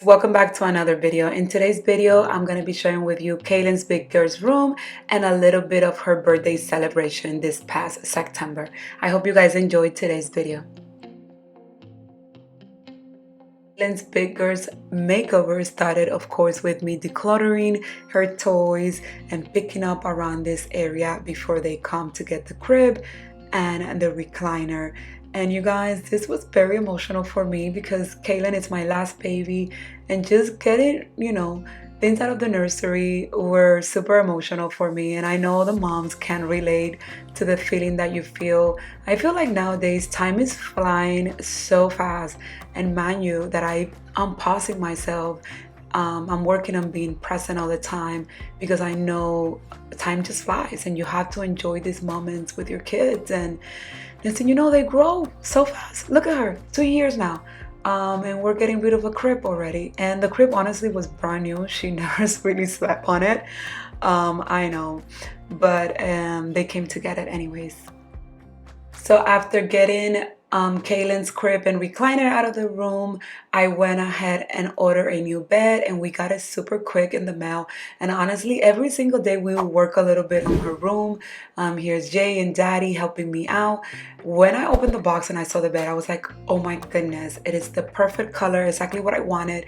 Welcome back to another video. In today's video, I'm going to be sharing with you Katelyn's big girl's room and a little bit of her birthday celebration this past September. I hope you guys enjoyed today's video. Katelyn's big girl's makeover started, of course, with me decluttering her toys and picking up around this area before they come to get the crib and the recliner. And you guys, this was very emotional for me because Katelyn is my last baby, and just getting, things out of the nursery were super emotional for me. And I know the moms can relate to the feeling that you feel. I feel like nowadays time is flying so fast, and mind you, that I'm pausing myself. I'm working on being present all the time because I know time just flies and you have to enjoy these moments with your kids. And next thing you know, they grow so fast. Look at her, 2 years now. And we're getting rid of a crib already. And the crib honestly was brand new. She never really slept on it. I know, but they came to get it anyways. So after getting Katelyn's crib and recliner out of the room, I went ahead and ordered a new bed, and we got it super quick in the mail. And honestly, every single day we will work a little bit on her room. Here's Jay and Daddy helping me out. When I opened the box and I saw the bed, I was like, oh my goodness, it is the perfect color, exactly what I wanted.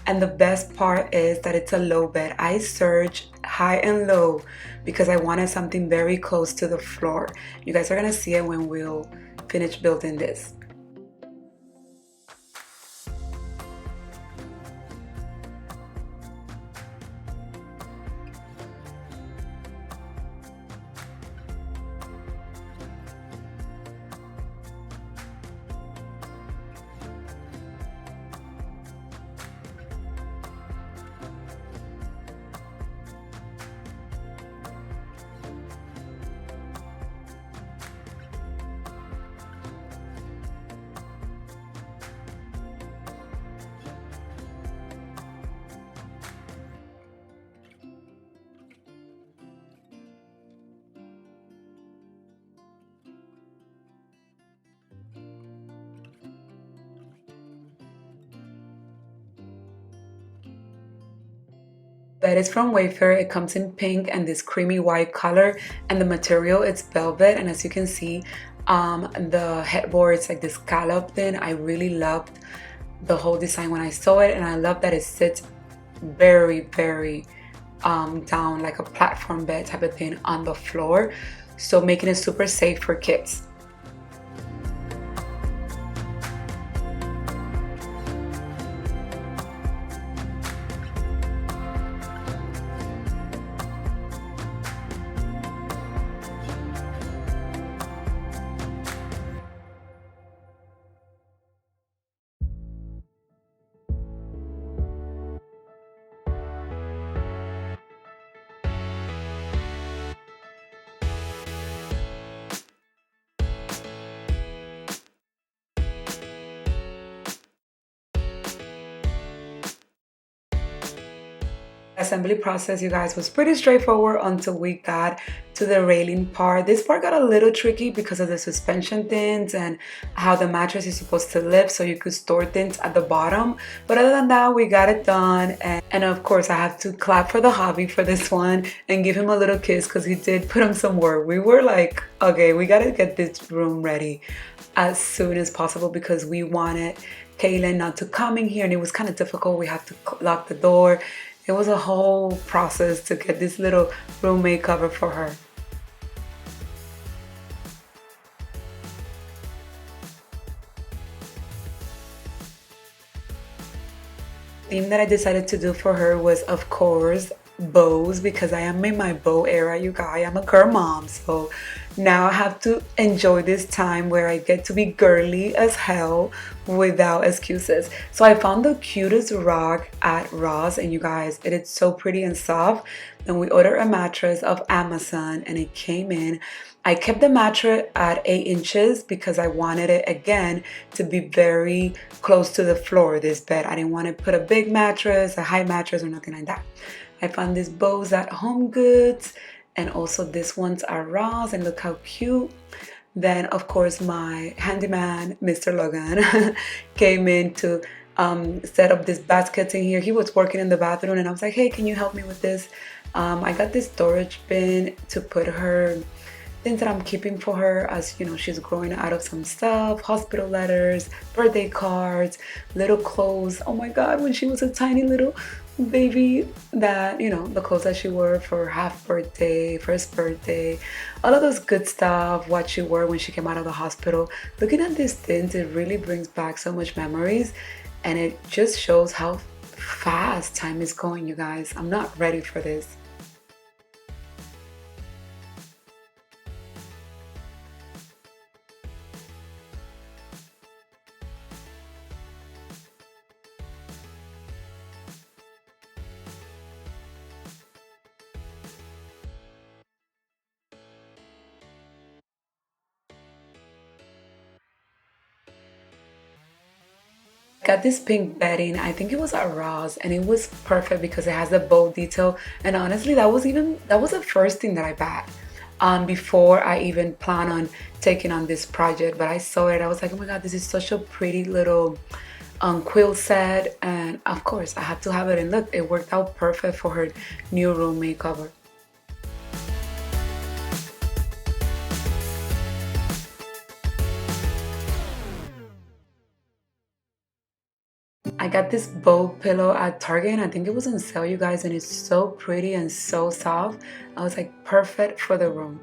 And the best part is that it's a low bed. I searched high and low because I wanted something very close to the floor. You guys are gonna see it when we'll finish building this. Bed is from Wayfair. It comes in pink and this creamy white color, and the material it's velvet. And as you can see, the headboard is like this scallop thing. I really loved the whole design when I saw it, and I love that it sits very down, like a platform bed type of thing on the floor, so making it super safe for kids. Assembly process, you guys, was pretty straightforward until we got to the railing part. This part got a little tricky because of the suspension things and how the mattress is supposed to lift so you could store things at the bottom. But other than that, we got it done. And of course, I have to clap for the hobby for this one and give him a little kiss because he did put in some work. We were like, okay, we gotta get this room ready as soon as possible because we wanted Katelyn not to come in here, and it was kind of difficult. We had to lock the door. It was a whole process to get this little room makeover for her. Theme that I decided to do for her was, of course, bows, because I am in my bow era, you guys. I'm a girl mom, so now I have to enjoy this time where I get to be girly as hell without excuses. So I found the cutest rug at Ross, and you guys, it is so pretty and soft. Then we ordered a mattress off Amazon and it came in. I kept the mattress at 8 inches because I wanted it again to be very close to the floor, this bed. I didn't want to put a big mattress, a high mattress, or nothing like that. I found these bows at Home Goods, and also this one's are Ross, and look how cute. Then of course my handyman, Mr. Logan, came in to set up these baskets in here. He was working in the bathroom and I was like, hey, can you help me with this? I got this storage bin to put her things that I'm keeping for her as you know she's growing out of some stuff, hospital letters, birthday cards, little clothes. Oh my god, when she was a tiny little baby, that you know the clothes that she wore for half birthday, first birthday, all of those good stuff, what she wore when she came out of the hospital. Looking at these things, it really brings back so much memories, and it just shows how fast time is going, you guys. I'm not ready for this. Got this pink bedding. I think it was at Ross, and it was perfect because it has the bow detail. And honestly, that was the first thing that I bought before I even plan on taking on this project. But I saw it, I was like, oh my god, this is such a pretty little quilt set, and of course I had to have it. And look, it worked out perfect for her new room makeover. I got this bow pillow at Target and I think it was on sale, you guys, and it's so pretty and so soft. I was like, perfect for the room.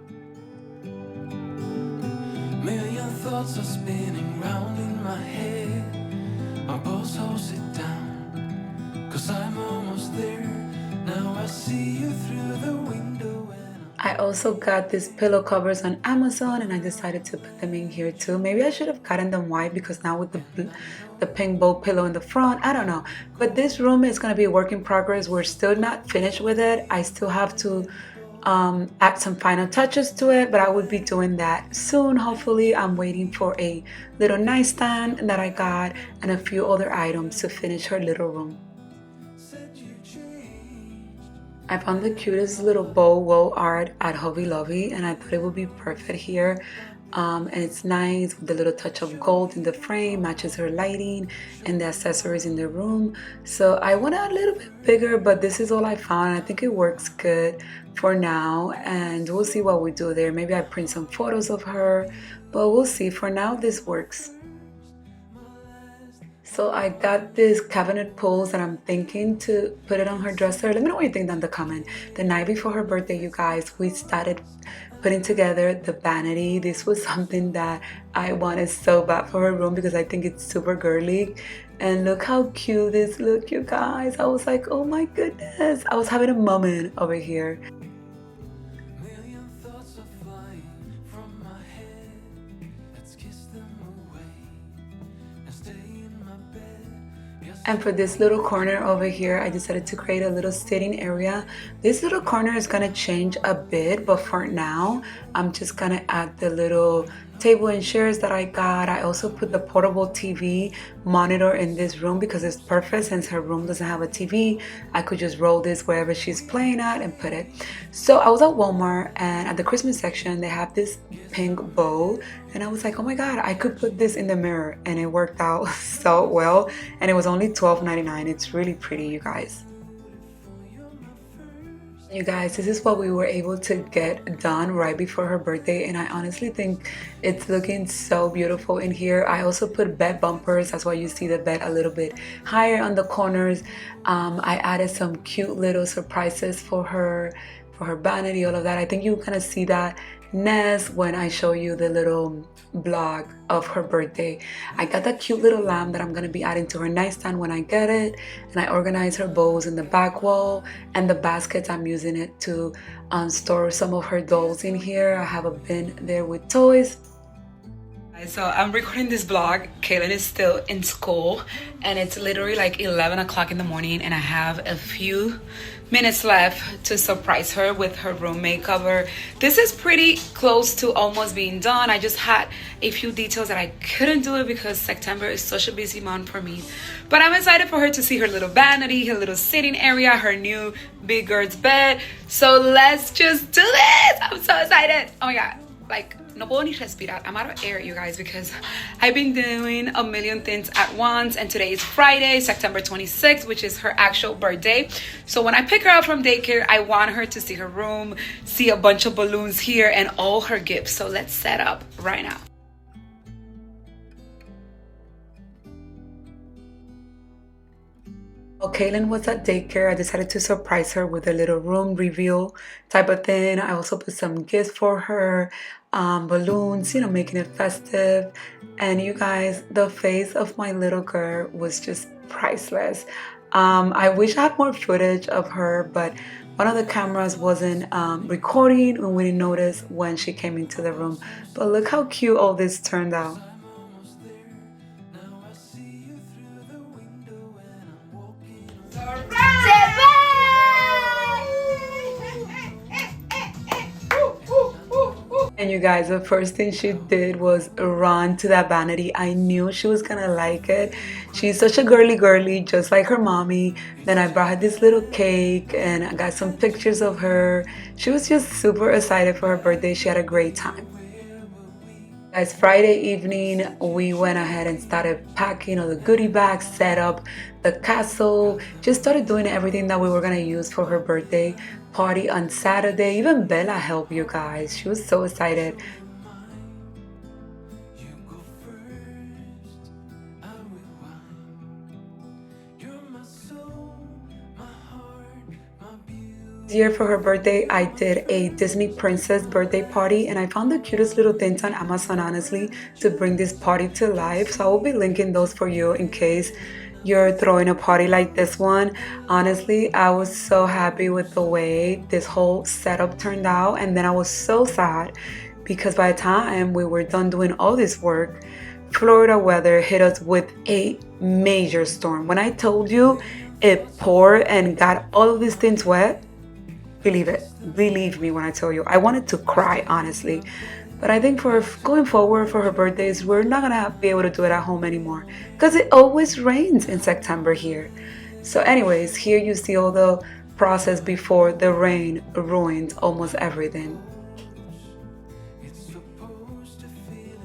Million thoughts are spinning round in my head. My boss holds it down, 'cause I'm almost there. Now I see you through the window. I also got these pillow covers on Amazon and I decided to put them in here too. Maybe I should have gotten them white because now with the pink bow pillow in the front, I don't know. But this room is going to be a work in progress. We're still not finished with it. I still have to add some final touches to it, but I will be doing that soon. Hopefully, I'm waiting for a little nightstand that I got and a few other items to finish her little room. I found the cutest little bow wall art at Hobby Lobby and I thought it would be perfect here. And it's nice with the little touch of gold in the frame, matches her lighting and the accessories in the room. So I want it a little bit bigger, but this is all I found. I think it works good for now and we'll see what we do there. Maybe I print some photos of her, but we'll see. For now, this works. So I got this cabinet pulls and I'm thinking to put it on her dresser. Let me know what you think down the comment. The night before her birthday, you guys, we started putting together the vanity. This was something that I wanted so bad for her room because I think it's super girly. And look how cute this look, you guys. I was like, oh my goodness. I was having a moment over here. And for this little corner over here, I decided to create a little sitting area. This little corner is gonna change a bit, but for now, I'm just gonna add the little table and chairs that I got. I also put the portable TV monitor in this room because it's perfect since her room doesn't have a TV. I could just roll this wherever she's playing at and put it. So I was at Walmart and at the Christmas section, they have this pink bow and I was like, oh my god, I could put this in the mirror, and it worked out so well, and it was only $12.99. It's really pretty, you guys. You guys, this is what we were able to get done right before her birthday, and I honestly think it's looking so beautiful in here. I also put bed bumpers. That's why you see the bed a little bit higher on the corners. I added some cute little surprises for her vanity, all of that. I think you kind of see that nest when I show you the little blog of her birthday. I got that cute little lamp that I'm gonna be adding to her nightstand when I get it, and I organize her bows in the back wall, and the baskets I'm using it to store some of her dolls in here. I have a bin there with toys. So I'm recording this vlog. Katelyn is still in school and it's literally like 11 o'clock in the morning and I have a few minutes left to surprise her with her room makeover. This is pretty close to almost being done. I just had a few details that I couldn't do it because September is such a busy month for me. But I'm excited for her to see her little vanity, her little sitting area, her new big girl's bed. So let's just do this. I'm so excited. Oh my god. Like no puedo ni respirar. I'm out of air, you guys, because I've been doing a million things at once. And today is Friday, September 26th, which is her actual birthday. So when I pick her up from daycare, I want her to see her room, see a bunch of balloons here, and all her gifts. So let's set up right now. While Katelyn was at daycare, I decided to surprise her with a little room reveal type of thing. I also put some gifts for her, balloons, making it festive. And you guys, the face of my little girl was just priceless. I wish I had more footage of her, but one of the cameras wasn't recording and we didn't notice when she came into the room. But look how cute all this turned out. And you guys, the first thing she did was run to that vanity. I knew she was gonna like it. She's such a girly, just like her mommy. Then I brought her this little cake and I got some pictures of her. She was just super excited for her birthday. She had a great time. Guys, Friday evening, we went ahead and started packing all the goodie bags, set up the castle, just started doing everything that we were gonna use for her birthday party on Saturday. Even Bella helped, you guys. She was so excited. This year for her birthday, I did a Disney princess birthday party and I found the cutest little things on Amazon, honestly, to bring this party to life. So I will be linking those for you in case you're throwing a party like this one. Honestly, I was so happy with the way this whole setup turned out, and then I was so sad because by the time we were done doing all this work, Florida weather hit us with a major storm. When I told you it poured and got all of these things wet, believe it, believe me when I tell you, I wanted to cry, honestly. But I think for going forward for her birthdays, we're not gonna be able to do it at home anymore because it always rains in September here. So anyways, here you see all the process before the rain ruined almost everything.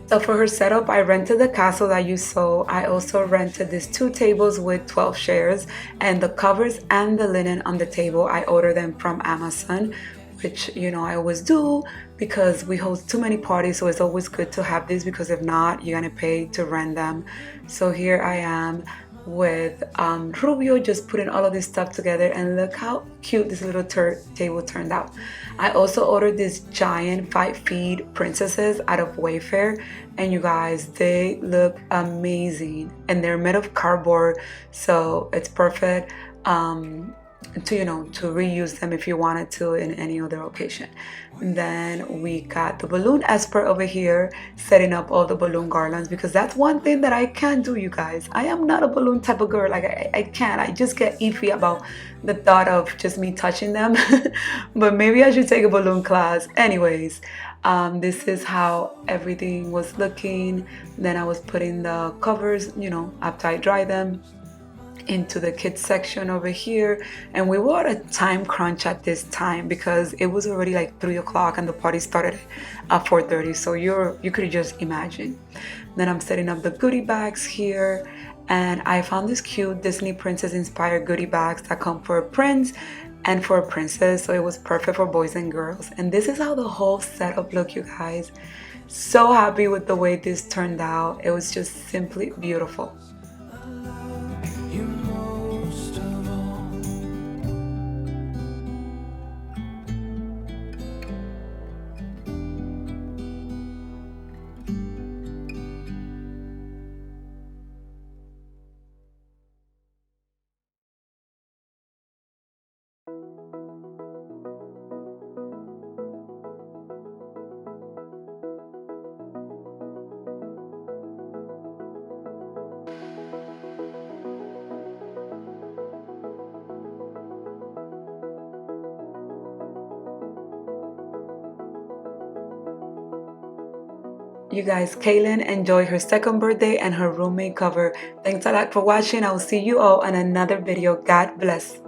So for her setup, I rented the castle that you saw. I also rented these 2 tables with 12 chairs, and the covers and the linen on the table, I ordered them from Amazon, which I always do because we host too many parties, so it's always good to have this because if not, you're gonna pay to rent them. So here I am with Rubio just putting all of this stuff together, and look how cute this little table turned out. I also ordered these giant 5 feet princesses out of Wayfair, and you guys, they look amazing and they're made of cardboard, so it's perfect to reuse them if you wanted to in any other occasion. And then we got the balloon expert over here setting up all the balloon garlands, because that's one thing that I can't do, you guys. I am not a balloon type of girl. Like I can't. I just get iffy about the thought of just me touching them. But maybe I should take a balloon class. Anyways, this is how everything was looking. Then I was putting the covers, after I dry them, into the kids section over here, and we were at a time crunch at this time because it was already like 3 o'clock and the party started at 4:30, so you could just imagine. Then I'm setting up the goodie bags here, and I found this cute Disney princess inspired goodie bags that come for a prince and for a princess, so it was perfect for boys and girls. And this is how the whole setup looked, you guys. So happy with the way this turned out. It was just simply beautiful. You guys, Katelyn enjoyed her second birthday and her room makeover. Thanks a lot for watching. I will see you all on another video. God bless.